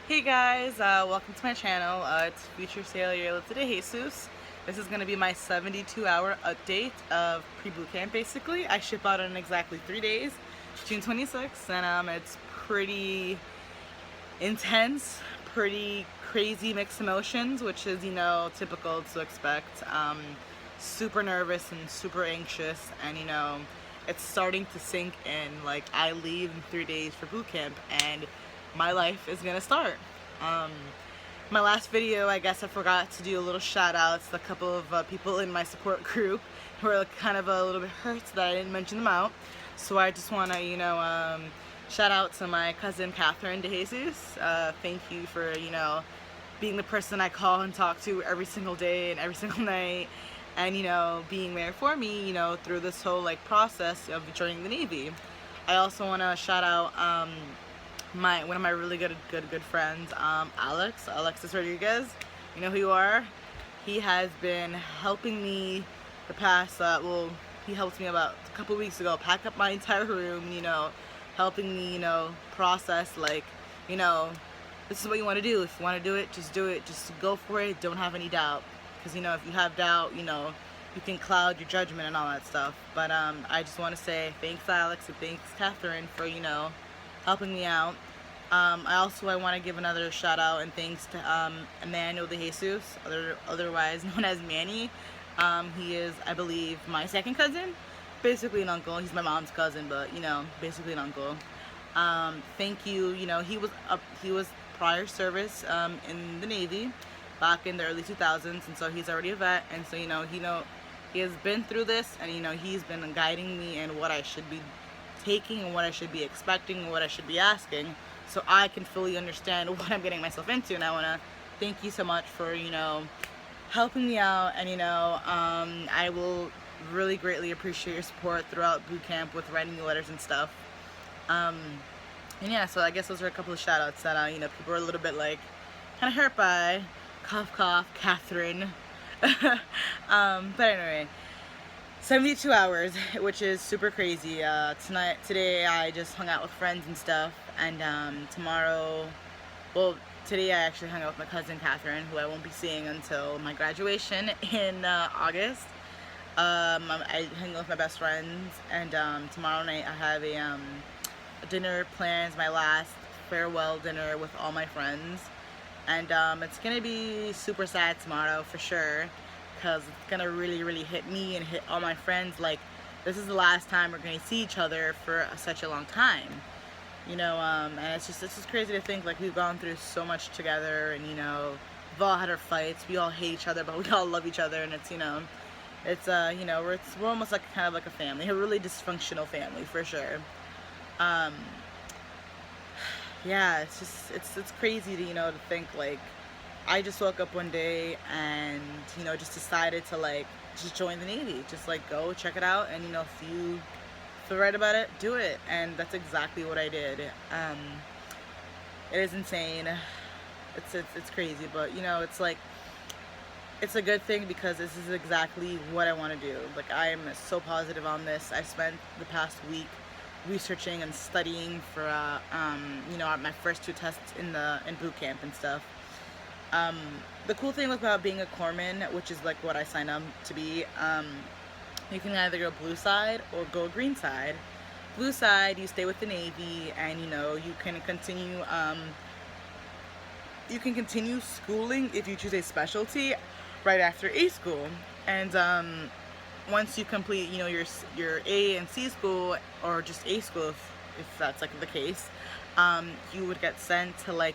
Hey guys, welcome to my channel. It's Future Sailor Yelitza de Jesus. This is going to be my 72-hour update of pre-boot camp basically. I ship out in exactly 3 days, June 26th, and it's pretty intense, pretty crazy mixed emotions, which is, typical to expect. Super nervous and super anxious, and it's starting to sink in. Like, I leave in 3 days for boot camp, and my life is gonna start. Um, my last video, I guess I forgot to do a little shout out to a couple of people in my support group who are kind of a little bit hurt that I didn't mention them out. So I just want to, shout out to my cousin Catherine de Jesus. Thank you for, being the person I call and talk to every single day and every single night, and being there for me, through this whole process of joining the Navy. I also want to shout out one of my really good friends, Alexis Rodriguez. You know who you are. He has been helping me the past. He helped me about a couple weeks ago pack up my entire room. Helping me, process this is what you want to do. If you want to do it, just do it. Just go for it. Don't have any doubt. Because if you have doubt, you can cloud your judgment and all that stuff. But I just want to say thanks, Alex, and thanks, Catherine, for helping me out. I want to give another shout out and thanks to Emmanuel de Jesus, otherwise known as Manny. He is, I believe, my second cousin, basically an uncle. He's my mom's cousin, but basically an uncle. Thank you. He was prior service in the Navy back in the early 2000s, and so he's already a vet, and so he has been through this, and he's been guiding me in what I should be taking and what I should be expecting and what I should be asking, so I can fully understand what I'm getting myself into. And I want to thank you so much for helping me out, and I will really greatly appreciate your support throughout boot camp with writing me letters and stuff. And yeah, so I guess those are a couple of shout outs that people are a little bit kind of hurt by. Cough cough, Catherine. But anyway, 72 hours, which is super crazy. Today I just hung out with friends and stuff, and today I actually hung out with my cousin Catherine, who I won't be seeing until my graduation in August. I hang out with my best friends, and tomorrow night I have a dinner planned, my last farewell dinner with all my friends. And it's gonna be super sad tomorrow for sure, because it's gonna really hit me and hit all my friends. This is the last time we're gonna see each other for such a long time, and it's just crazy to think we've gone through so much together, and we've all had our fights, we all hate each other, but we all love each other, and it's we're almost kind of like a family, a really dysfunctional family for sure. Yeah, it's crazy to to think I just woke up one day and just decided to just join the Navy, just go check it out, and if you feel right about it, do it. And that's exactly what I did. It is insane. It's crazy, but it's a good thing, because this is exactly what I want to do. I am so positive on this. I spent the past week researching and studying for my first 2 tests in boot camp and stuff. The cool thing about being a corpsman, which is what I signed up to be, you can either go blue side or go green side. Blue side, you stay with the Navy, and you can continue schooling if you choose a specialty right after A school. And once you complete your A and C school, or just A school if that's the case, you would get sent to a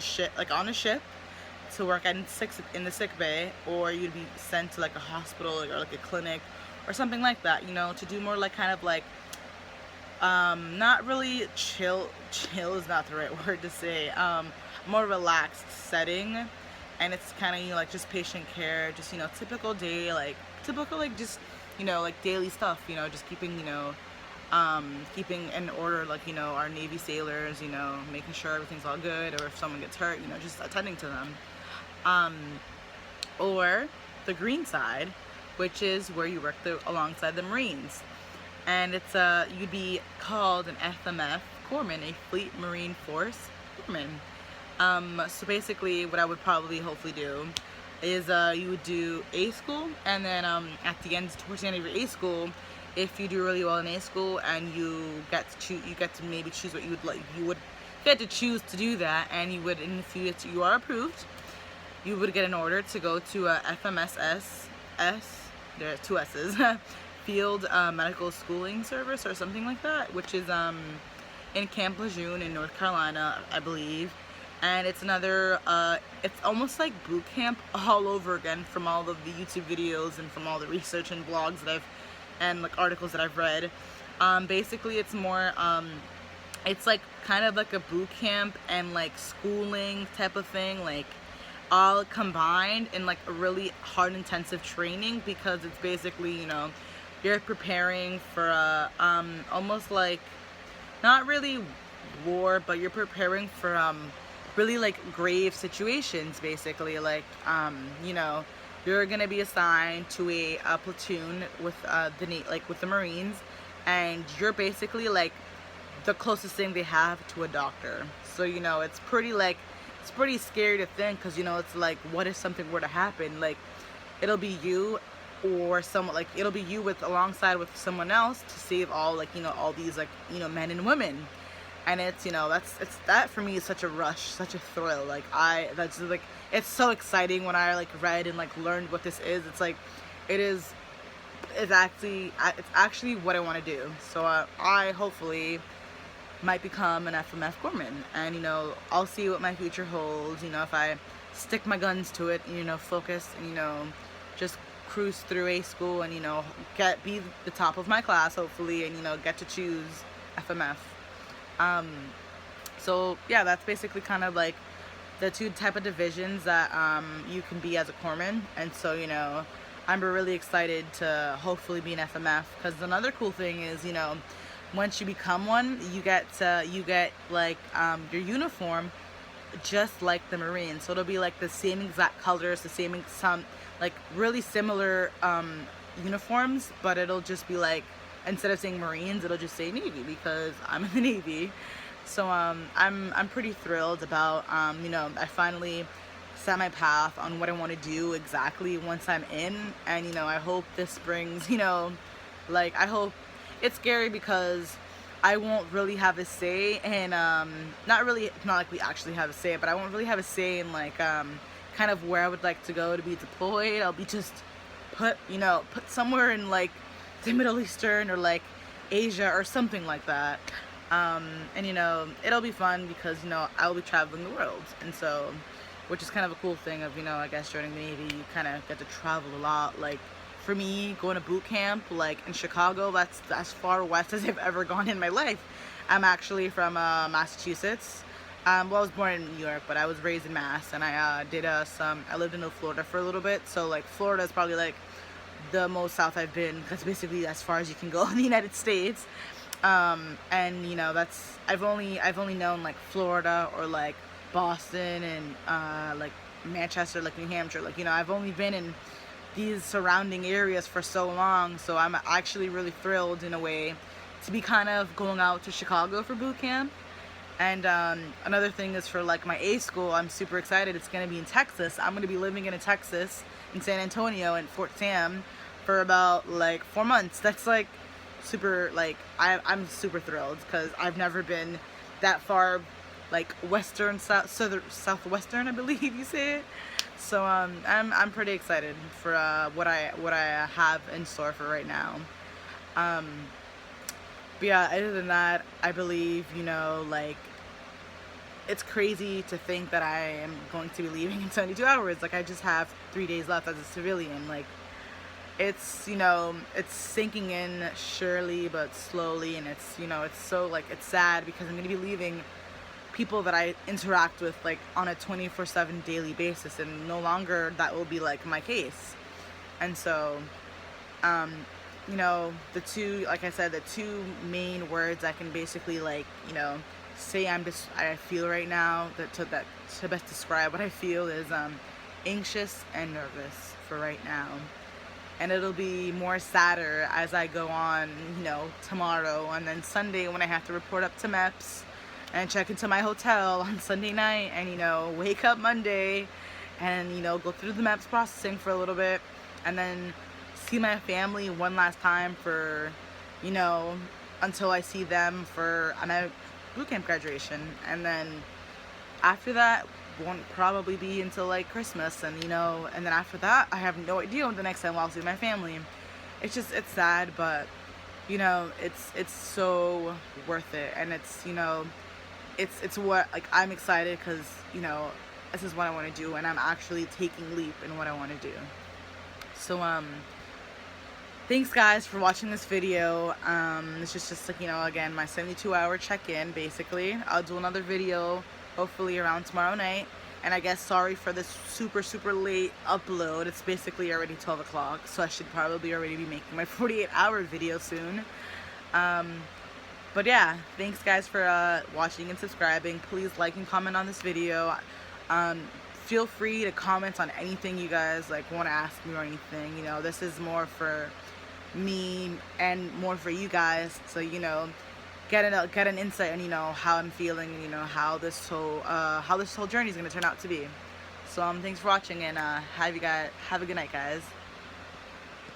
ship, on a ship, to work in the sick bay, or you'd be sent to a hospital or a clinic or something like that, to do more not really chill is not the right word to say, more relaxed setting. And it's kind of just patient care, just typical day, typical just daily stuff, just keeping keeping in order our Navy sailors, making sure everything's all good, or if someone gets hurt, just attending to them. Or the green side, which is where you work alongside the Marines, and it's you'd be called an FMF corpsman, a Fleet Marine Force corpsman. So basically what I would probably hopefully do is you would do A school, and then at the end, towards the end of your A school, if you do really well in A school and you get to choose, you get to maybe choose what you would like, you would get to choose to do that, and you would, and if you are approved, you would get an order to go to a FMSS, there are two S's, Field Medical Schooling Service or something like that, which is in Camp Lejeune in North Carolina, I believe. And it's another, it's almost like boot camp all over again, from all of the YouTube videos and from all the research and blogs that and like articles that I've read. Basically it's more, it's like kind of like a boot camp and like schooling type of thing, like all combined in like a really hard intensive training, because it's basically, you know, you're preparing for almost like, not really war, but you're preparing for really like grave situations, basically. Like you know, you're gonna be assigned to a platoon with with the Marines, and you're basically like the closest thing they have to a doctor. So you know, it's pretty scary to think, because you know, it's like, what if something were to happen? Like, it'll be you or someone, like it'll be you with alongside with someone else to save all, like, you know, all these, like, you know, men and women. And it's, you know, that for me is such a rush, such a thrill. Like that's like, it's so exciting when I like read and like learned what this is. It's like, it's actually what I want to do. So I hopefully might become an FMF corpsman, and you know, I'll see what my future holds. You know, if I stick my guns to it, you know, focus, and you know, just cruise through A school, and you know, be the top of my class hopefully, and you know, get to choose FMF. So yeah, that's basically kind of like the two type of divisions that you can be as a corpsman. And so, you know, I'm really excited to hopefully be an FMF, because another cool thing is, you know, once you become one, you get like your uniform just like the Marines. So it'll be like the same exact colors, the same like really similar uniforms, but it'll just be like, instead of saying Marines, it'll just say Navy, because I'm in the Navy. So I'm pretty thrilled about you know, I finally set my path on what I want to do exactly once I'm in. And you know, I hope this brings, you know, like, I hope, it's scary because I won't really have a say, and not like we actually have a say, but I won't really have a say in like kind of where I would like to go to be deployed. I'll be just put somewhere in like the Middle Eastern or like Asia or something like that. And you know, it'll be fun because, you know, I'll be traveling the world, and so, which is kind of a cool thing of, you know, I guess joining the Navy, you kind of get to travel a lot. Like for me, going to boot camp like in Chicago, that's as far west as I've ever gone in my life. I'm actually from Massachusetts. Well, I was born in New York, but I was raised in Mass, and I I lived in Florida for a little bit. So like Florida is probably like the most south I've been. That's basically as far as you can go in the United States. And you know, I've only known like Florida or like Boston and like Manchester, like New Hampshire. Like, you know, I've only been in these surrounding areas for so long. So I'm actually really thrilled in a way to be kind of going out to Chicago for boot camp. And another thing is, for like my A school, I'm super excited. It's going to be in Texas. I'm going to be living in Texas, in San Antonio and Fort Sam, for about like 4 months. That's like super, like I'm super thrilled, because I've never been that far, like southwestern, I believe you say it. So I'm pretty excited for what I have in store for right now. But yeah, other than that, I believe, you know, like, it's crazy to think that I am going to be leaving in 72 hours. Like, I just have 3 days left as a civilian. Like, it's, you know, it's sinking in surely but slowly, and it's, you know, it's so, like, it's sad, because I'm going to be leaving people that I interact with, like, on a 24/7 daily basis, and no longer that will be, like, my case. And so, you know, like I said, the two main words I can basically, like, you know, say I feel right now, to best describe what I feel is anxious and nervous for right now. And it'll be more sadder as I go on, you know, tomorrow and then Sunday, when I have to report up to MEPS, and check into my hotel on Sunday night, and, you know, wake up Monday and, you know, go through the maps processing for a little bit, and then see my family one last time for, you know, until I see them for my bootcamp graduation. And then after that won't probably be until like Christmas, and, you know, and then after that I have no idea when the next time I'll see my family. It's just, it's sad, but, you know, it's so worth it. And it's, you know, it's what, like, I'm excited because, you know, this is what I want to do, and I'm actually taking leap in what I want to do. So thanks guys for watching this video. It's just like, you know, again, my 72-hour check-in basically. I'll do another video hopefully around tomorrow night. And I guess sorry for this super late upload. It's basically already 12 o'clock, so I should probably already be making my 48-hour video soon. But yeah, thanks guys for watching and subscribing. Please like and comment on this video. Feel free to comment on anything you guys like want to ask me or anything. You know, this is more for me and more for you guys, so, you know, get an insight on, you know, how I'm feeling, and, you know, how this whole journey is going to turn out to be. So thanks for watching, and have a good night, guys.